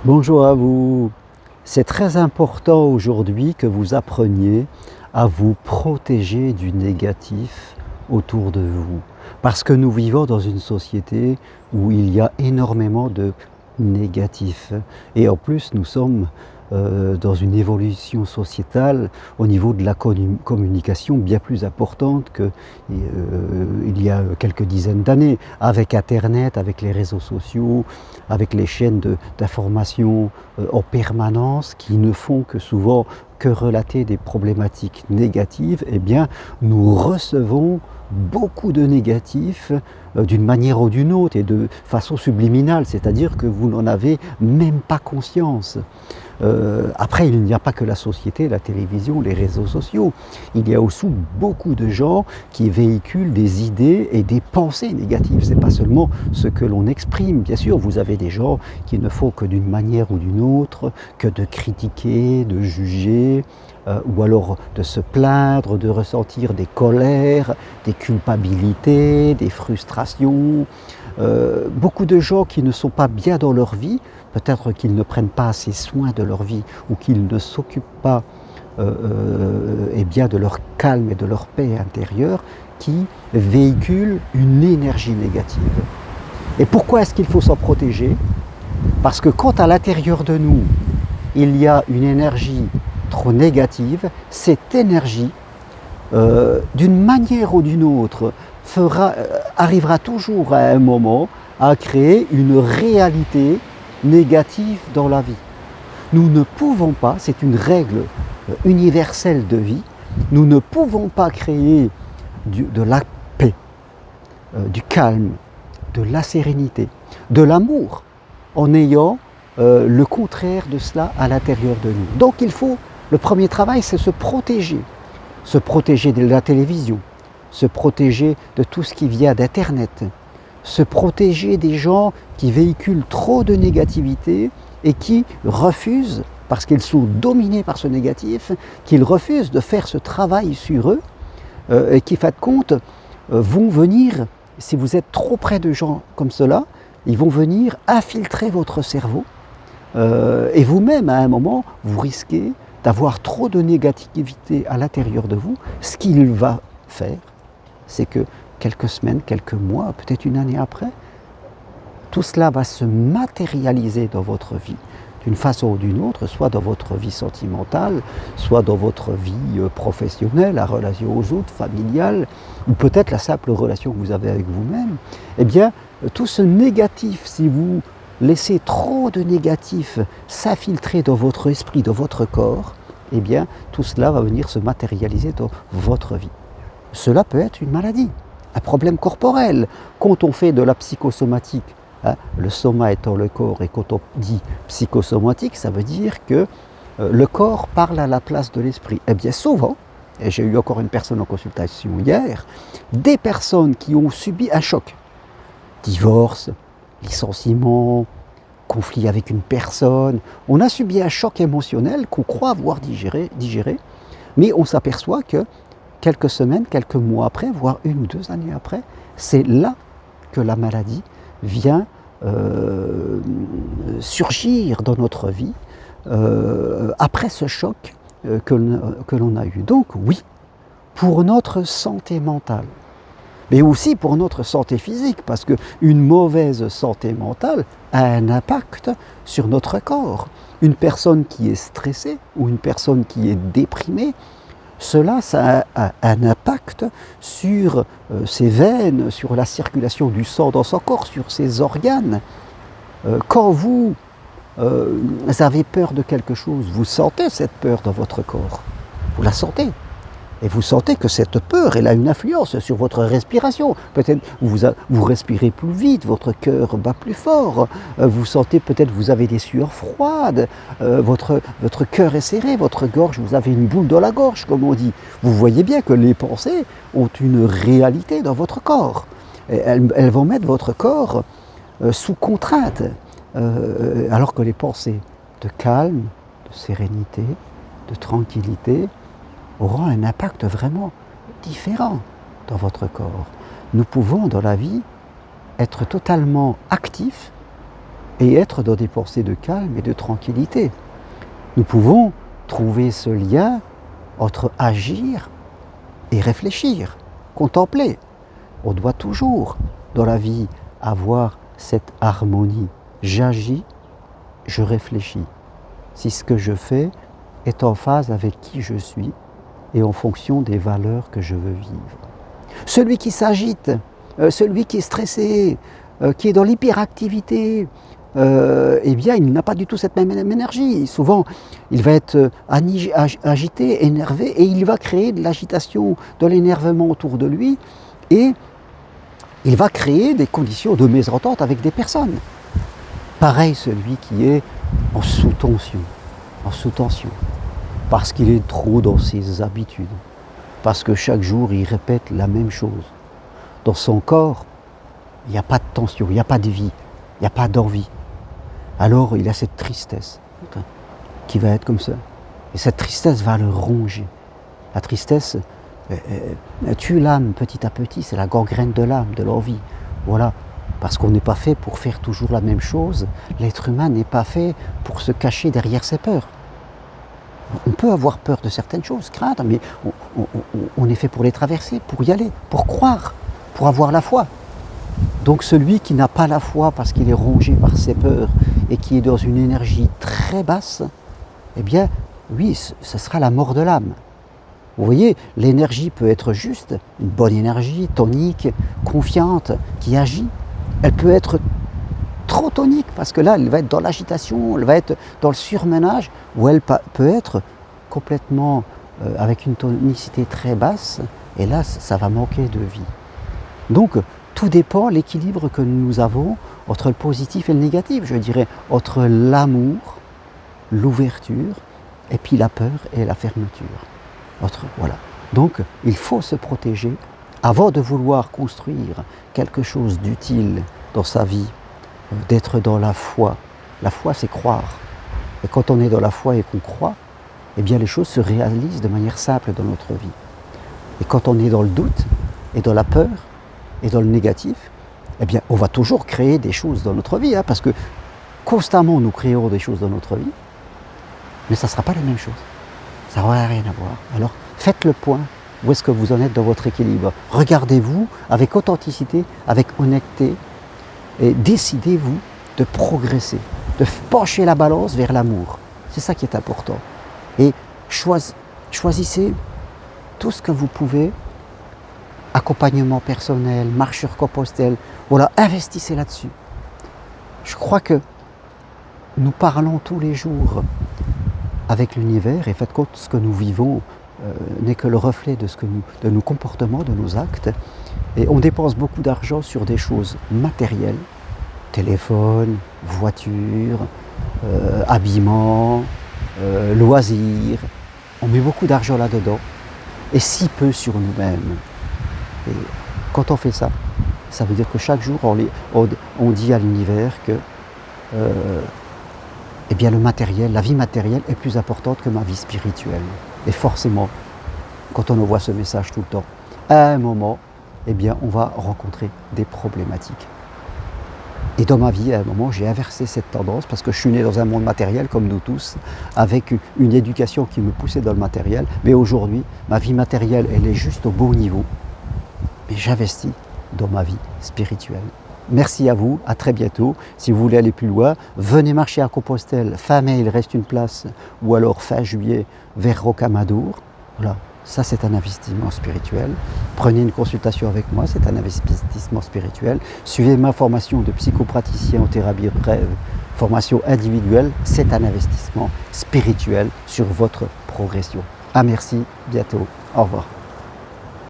Bonjour à vous. C'est très important aujourd'hui que vous appreniez à vous protéger du négatif autour de vous. Parce que nous vivons dans une société où il y a énormément de négatif. Et en plus, nous sommes dans une évolution sociétale au niveau de la communication bien plus importante qu'il y a quelques dizaines d'années, avec Internet, avec les réseaux sociaux, avec les chaînes d'information en permanence qui ne font que souvent que relater des problématiques négatives. Eh bien, nous recevons beaucoup de négatifs d'une manière ou d'une autre et de façon subliminale, c'est-à-dire que vous n'en avez même pas conscience. Après, il n'y a pas que la société, la télévision, les réseaux sociaux. Il y a aussi beaucoup de gens qui véhiculent des idées et des pensées négatives. Ce n'est pas seulement ce que l'on exprime. Bien sûr, vous avez des gens qui ne font que d'une manière ou d'une autre, que de critiquer, de juger, ou alors de se plaindre, de ressentir des colères, des culpabilités, des frustrations. Beaucoup de gens qui ne sont pas bien dans leur vie, peut-être qu'ils ne prennent pas assez soin de leur vie ou qu'ils ne s'occupent pas bien de leur calme et de leur paix intérieure, qui véhiculent une énergie négative. Et pourquoi est-ce qu'il faut s'en protéger? Parce que quand à l'intérieur de nous, il y a une énergie trop négative, cette énergie, d'une manière ou d'une autre, arrivera toujours à un moment à créer une réalité négative dans la vie. Nous ne pouvons pas, c'est une règle universelle de vie, nous ne pouvons pas créer de la paix, du calme, de la sérénité, de l'amour, en ayant le contraire de cela à l'intérieur de nous. Donc le premier travail, c'est se protéger de la télévision, se protéger de tout ce qui vient d'Internet, se protéger des gens qui véhiculent trop de négativité et qui refusent, parce qu'ils sont dominés par ce négatif, qu'ils refusent de faire ce travail sur eux et qui, fin de compte, vont venir, si vous êtes trop près de gens comme cela, ils vont venir infiltrer votre cerveau et vous-même, à un moment, vous risquez d'avoir trop de négativité à l'intérieur de vous. Ce qu'il va faire, c'est que quelques semaines, quelques mois, peut-être une année après, tout cela va se matérialiser dans votre vie, d'une façon ou d'une autre, soit dans votre vie sentimentale, soit dans votre vie professionnelle, la relation aux autres, familiale, ou peut-être la simple relation que vous avez avec vous-même. Eh bien, tout ce négatif, si vous laissez trop de négatif s'infiltrer dans votre esprit, dans votre corps, eh bien, tout cela va venir se matérialiser dans votre vie. Cela peut être une maladie, un problème corporel. Quand on fait de la psychosomatique, le soma étant le corps, et quand on dit psychosomatique, ça veut dire que le corps parle à la place de l'esprit. Eh bien souvent, et j'ai eu encore une personne en consultation hier, des personnes qui ont subi un choc, divorce, licenciement, conflit avec une personne, on a subi un choc émotionnel qu'on croit avoir digéré, mais on s'aperçoit que quelques semaines, quelques mois après, voire 1 ou 2 années après, c'est là que la maladie vient surgir dans notre vie après ce choc que l'on a eu. Donc oui, pour notre santé mentale, mais aussi pour notre santé physique, parce qu'une mauvaise santé mentale a un impact sur notre corps. Une personne qui est stressée ou une personne qui est déprimée, cela ça a un impact sur ses veines, sur la circulation du sang dans son corps, sur ses organes. Quand vous avez peur de quelque chose, vous sentez cette peur dans votre corps, vous la sentez. Et vous sentez que cette peur, elle a une influence sur votre respiration. Peut-être vous respirez plus vite, votre cœur bat plus fort. Vous sentez peut-être vous avez des sueurs froides. Votre cœur est serré, votre gorge, vous avez une boule dans la gorge, comme on dit. Vous voyez bien que les pensées ont une réalité dans votre corps. Et elles vont mettre votre corps sous contrainte. Alors que les pensées de calme, de sérénité, de tranquillité, auront un impact vraiment différent dans votre corps. Nous pouvons dans la vie être totalement actifs et être dans des pensées de calme et de tranquillité. Nous pouvons trouver ce lien entre agir et réfléchir, contempler. On doit toujours, dans la vie, avoir cette harmonie. J'agis, je réfléchis. Si ce que je fais est en phase avec qui je suis et en fonction des valeurs que je veux vivre. Celui qui s'agite, celui qui est stressé, qui est dans l'hyperactivité, eh bien, il n'a pas du tout cette même énergie. Souvent, il va être agité, énervé, et il va créer de l'agitation, de l'énervement autour de lui, et il va créer des conditions de mésentente avec des personnes. Pareil, celui qui est en sous-tension, parce qu'il est trop dans ses habitudes, parce que chaque jour, il répète la même chose. Dans son corps, il n'y a pas de tension, il n'y a pas de vie, il n'y a pas d'envie. Alors il a cette tristesse qui va être comme ça. Et cette tristesse va le ronger. La tristesse tue l'âme petit à petit, c'est la gangrène de l'âme, de l'envie. Voilà, parce qu'on n'est pas fait pour faire toujours la même chose. L'être humain n'est pas fait pour se cacher derrière ses peurs. On peut avoir peur de certaines choses, craindre, mais on est fait pour les traverser, pour y aller, pour croire, pour avoir la foi. Donc celui qui n'a pas la foi parce qu'il est rongé par ses peurs et qui est dans une énergie très basse, eh bien, oui, ce sera la mort de l'âme. Vous voyez, l'énergie peut être juste, une bonne énergie, tonique, confiante, qui agit. Elle peut être trop tonique, parce que là, elle va être dans l'agitation, elle va être dans le surmenage, ou elle peut être complètement avec une tonicité très basse, et là, ça va manquer de vie. Donc, tout dépend de l'équilibre que nous avons entre le positif et le négatif, je dirais, entre l'amour, l'ouverture, et puis la peur et la fermeture. Voilà. Donc, il faut se protéger avant de vouloir construire quelque chose d'utile dans sa vie, d'être dans la foi. La foi, c'est croire. Et quand on est dans la foi et qu'on croit, eh bien les choses se réalisent de manière simple dans notre vie. Et quand on est dans le doute et dans la peur et dans le négatif, eh bien on va toujours créer des choses dans notre vie, parce que constamment nous créerons des choses dans notre vie, mais ça ne sera pas la même chose. Ça n'aura rien à voir. Alors faites le point. Où est-ce que vous en êtes dans votre équilibre? Regardez-vous avec authenticité, avec honnêteté, et décidez-vous de progresser, de pencher la balance vers l'amour. C'est ça qui est important. Et choisissez tout ce que vous pouvez, accompagnement personnel, marche sur Compostelle, voilà, investissez là-dessus. Je crois que nous parlons tous les jours avec l'univers, et faites compte, ce que nous vivons n'est que le reflet de nos comportements, de nos actes. Et on dépense beaucoup d'argent sur des choses matérielles, téléphone, voiture, habillement, loisirs. On met beaucoup d'argent là-dedans et si peu sur nous-mêmes. Et quand on fait ça, ça veut dire que chaque jour on dit à l'univers que eh bien le matériel, la vie matérielle est plus importante que ma vie spirituelle. Et forcément, quand on envoie ce message tout le temps, à un moment, eh bien, on va rencontrer des problématiques. Et dans ma vie, à un moment, j'ai inversé cette tendance parce que je suis né dans un monde matériel, comme nous tous, avec une éducation qui me poussait dans le matériel. Mais aujourd'hui, ma vie matérielle, elle est juste au bon niveau. Mais j'investis dans ma vie spirituelle. Merci à vous, à très bientôt. Si vous voulez aller plus loin, venez marcher à Compostelle. Fin mai, il reste une place, ou alors fin juillet, vers Rocamadour. Voilà, ça c'est un investissement spirituel. Prenez une consultation avec moi, c'est un investissement spirituel. Suivez ma formation de psychopraticien en thérapie brève, formation individuelle, c'est un investissement spirituel sur votre progression. Ah merci, bientôt, au revoir.